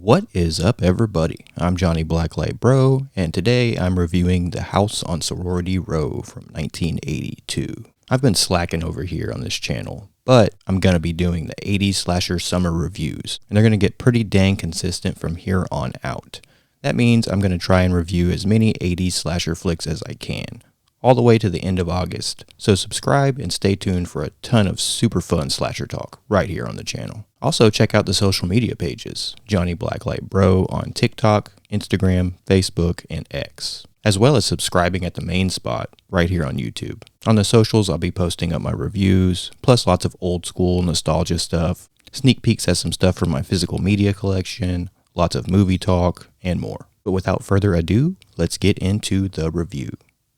What is up, everybody? I'm Johnny Blacklight Bro, and today I'm reviewing The House on Sorority Row from 1982. I've been slacking over here on this channel, but I'm going to be doing the 80s slasher summer reviews, and they're going to get pretty dang consistent from here on out. That means I'm going to try and review as many 80s slasher flicks as I can, all the way to the end of August, so subscribe and stay tuned for a ton of super fun slasher talk right here on the channel. Also, check out the social media pages, Johnny Blacklight Bro on TikTok, Instagram, Facebook, and X, as well as subscribing at the main spot right here on YouTube. On the socials, I'll be posting up my reviews, plus lots of old school nostalgia stuff, sneak peeks at some stuff from my physical media collection, lots of movie talk, and more. But without further ado, let's get into the review.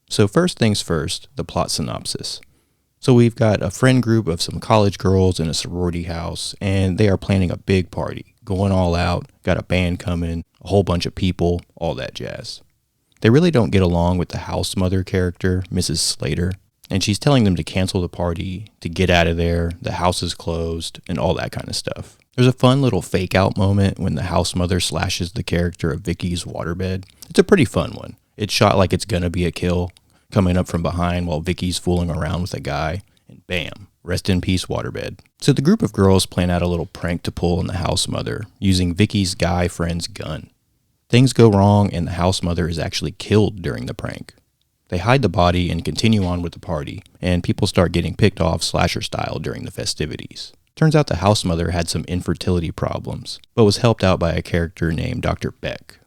So first things first, the plot synopsis. So we've got a friend group of some college girls in a sorority house, and they are planning a big party, going all out, got a band coming, a whole bunch of people, all that jazz. They really don't get along with the house mother character, Mrs. Slater, and she's telling them to cancel the party, to get out of there, the house is closed, and all that kind of stuff. There's a fun little fake out moment when the house mother slashes the character of Vicky's waterbed. It's a pretty fun one. It's shot like it's gonna be a kill, coming up from behind while Vicky's fooling around with a guy, and bam, rest in peace waterbed. So the group of girls plan out a little prank to pull on the house mother, using Vicky's guy friend's gun. Things go wrong and the house mother is actually killed during the prank. They hide the body and continue on with the party, and people start getting picked off slasher style during the festivities. Turns out the house mother had some infertility problems, but was helped out by a character named Dr. Beck.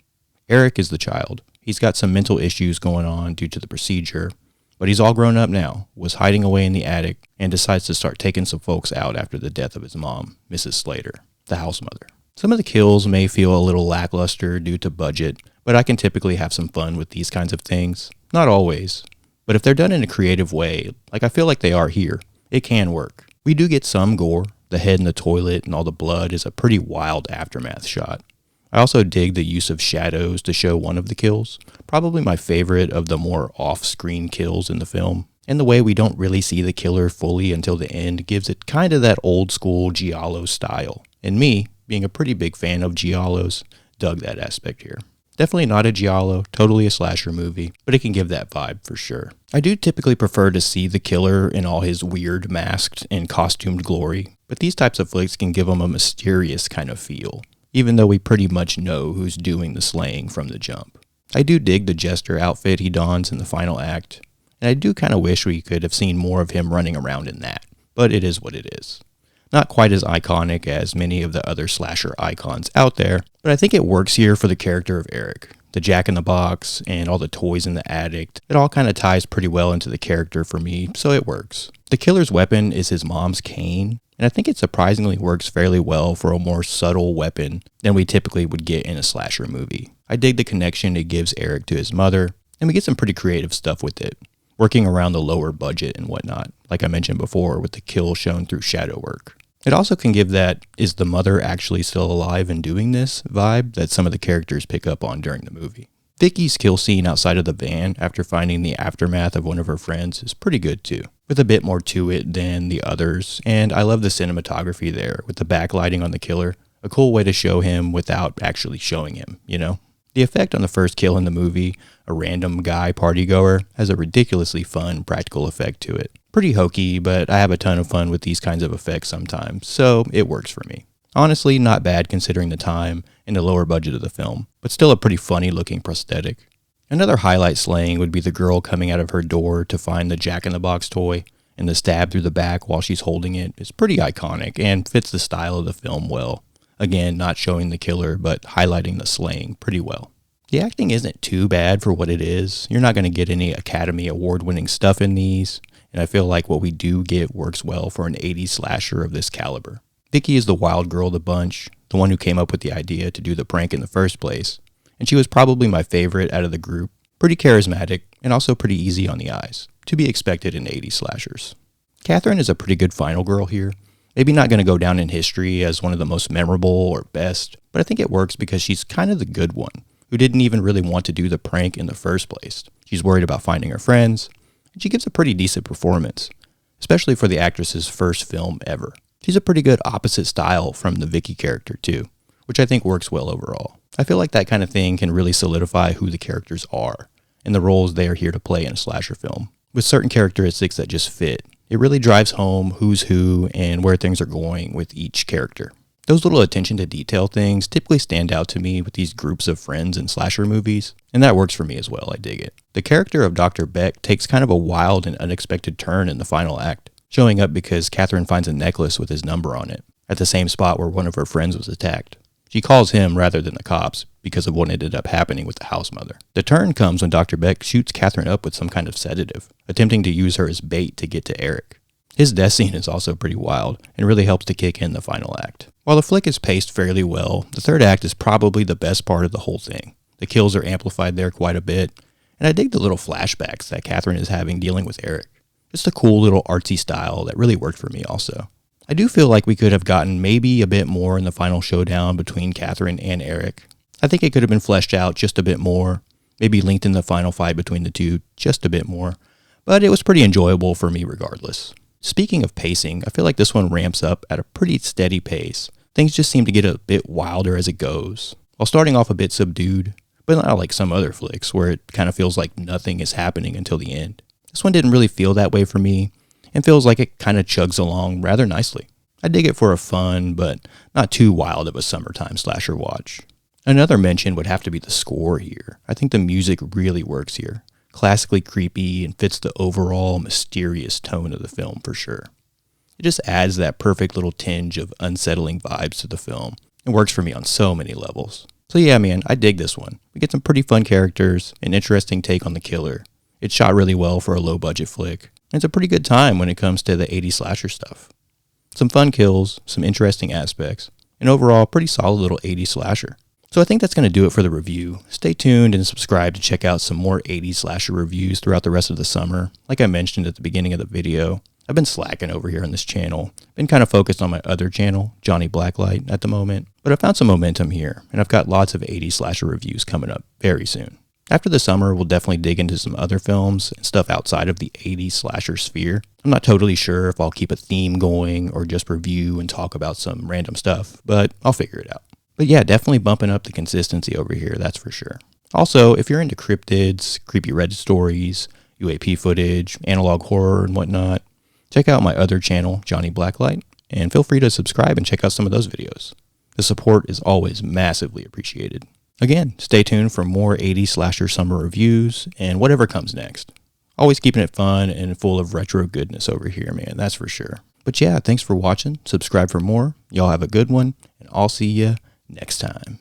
Eric is the child. He's got some mental issues going on due to the procedure, but he's all grown up now, was hiding away in the attic, and decides to start taking some folks out after the death of his mom, Mrs. Slater, the house mother. Some of the kills may feel a little lackluster due to budget, but I can typically have some fun with these kinds of things. Not always, but if they're done in a creative way, like I feel like they are here, it can work. We do get some gore. The head in the toilet and all the blood is a pretty wild aftermath shot. I also dig the use of shadows to show one of the kills, probably my favorite of the more off-screen kills in the film. And the way we don't really see the killer fully until the end gives it kind of that old school giallo style. And me, being a pretty big fan of giallos, dug that aspect here. Definitely not a giallo, totally a slasher movie, but it can give that vibe for sure. I do typically prefer to see the killer in all his weird masked and costumed glory, but these types of flicks can give him a mysterious kind of feel, even though we pretty much know who's doing the slaying from the jump. I do dig the jester outfit he dons in the final act, and I do kind of wish we could have seen more of him running around in that, but it is what it is. Not quite as iconic as many of the other slasher icons out there, but I think it works here for the character of Eric. The jack-in-the-box and all the toys in the attic, it all kind of ties pretty well into the character for me, so it works. The killer's weapon is his mom's cane, and I think it surprisingly works fairly well for a more subtle weapon than we typically would get in a slasher movie. I dig the connection it gives Eric to his mother, and we get some pretty creative stuff with it, working around the lower budget and whatnot, like I mentioned before with the kill shown through shadow work. It also can give that, is the mother actually still alive and doing this vibe that some of the characters pick up on during the movie. Vicky's kill scene outside of the van after finding the aftermath of one of her friends is pretty good too, with a bit more to it than the others, and I love the cinematography there with the backlighting on the killer, a cool way to show him without actually showing him, you know? The effect on the first kill in the movie, a random guy partygoer, has a ridiculously fun practical effect to it. Pretty hokey, but I have a ton of fun with these kinds of effects sometimes, so it works for me. Honestly, not bad considering the time and the lower budget of the film, but still a pretty funny looking prosthetic. Another highlight slaying would be the girl coming out of her door to find the jack-in-the-box toy, and the stab through the back while she's holding it is pretty iconic and fits the style of the film well. Again, not showing the killer, but highlighting the slaying pretty well. The acting isn't too bad for what it is. You're not going to get any Academy Award-winning stuff in these, and I feel like what we do get works well for an 80s slasher of this caliber. Vicky is the wild girl of the bunch, the one who came up with the idea to do the prank in the first place, and she was probably my favorite out of the group. Pretty charismatic, and also pretty easy on the eyes, to be expected in 80s slashers. Catherine is a pretty good final girl here. Maybe not going to go down in history as one of the most memorable or best, but I think it works because she's kind of the good one, who didn't even really want to do the prank in the first place. She's worried about finding her friends, and she gives a pretty decent performance, especially for the actress's first film ever. She's a pretty good opposite style from the Vicky character too, which I think works well overall. I feel like that kind of thing can really solidify who the characters are and the roles they are here to play in a slasher film. With certain characteristics that just fit, it really drives home who's who and where things are going with each character. Those little attention to detail things typically stand out to me with these groups of friends in slasher movies, and that works for me as well. I dig it. The character of Dr. Beck takes kind of a wild and unexpected turn in the final act, showing up because Catherine finds a necklace with his number on it, at the same spot where one of her friends was attacked. She calls him rather than the cops because of what ended up happening with the house mother. The turn comes when Dr. Beck shoots Catherine up with some kind of sedative, attempting to use her as bait to get to Eric. His death scene is also pretty wild and really helps to kick in the final act. While the flick is paced fairly well, the third act is probably the best part of the whole thing. The kills are amplified there quite a bit, and I dig the little flashbacks that Catherine is having dealing with Eric. Just a cool little artsy style that really worked for me also. I do feel like we could have gotten maybe a bit more in the final showdown between Catherine and Eric. I think it could have been fleshed out just a bit more, maybe lengthen the final fight between the two just a bit more, but it was pretty enjoyable for me regardless. Speaking of pacing, I feel like this one ramps up at a pretty steady pace. Things just seem to get a bit wilder as it goes, while starting off a bit subdued, but not like some other flicks where it kind of feels like nothing is happening until the end. This one didn't really feel that way for me, and feels like it kind of chugs along rather nicely. I dig it for a fun, but not too wild of a summertime slasher watch. Another mention would have to be the score here. I think the music really works here. Classically creepy and fits the overall mysterious tone of the film for sure. It just adds that perfect little tinge of unsettling vibes to the film. It works for me on so many levels. So yeah, man, I dig this one. We get some pretty fun characters, an interesting take on the killer. It's shot really well for a low budget flick. And it's a pretty good time when it comes to the 80s slasher stuff. Some fun kills, some interesting aspects, and overall pretty solid little 80s slasher. So I think that's going to do it for the review. Stay tuned and subscribe to check out some more 80s slasher reviews throughout the rest of the summer. Like I mentioned at the beginning of the video, I've been slacking over here on this channel. Been kind of focused on my other channel, Johnny Blacklight, at the moment. But I found some momentum here, and I've got lots of 80s slasher reviews coming up very soon. After the summer, we'll definitely dig into some other films and stuff outside of the 80s slasher sphere. I'm not totally sure if I'll keep a theme going or just review and talk about some random stuff, but I'll figure it out. But yeah, definitely bumping up the consistency over here, that's for sure. Also, if you're into cryptids, creepy red stories, UAP footage, analog horror, and whatnot, check out my other channel, Johnny Blacklight, and feel free to subscribe and check out some of those videos. The support is always massively appreciated. Again, stay tuned for more 80s slasher summer reviews and whatever comes next. Always keeping it fun and full of retro goodness over here, man, that's for sure. But yeah, thanks for watching. Subscribe for more. Y'all have a good one, and I'll see ya next time.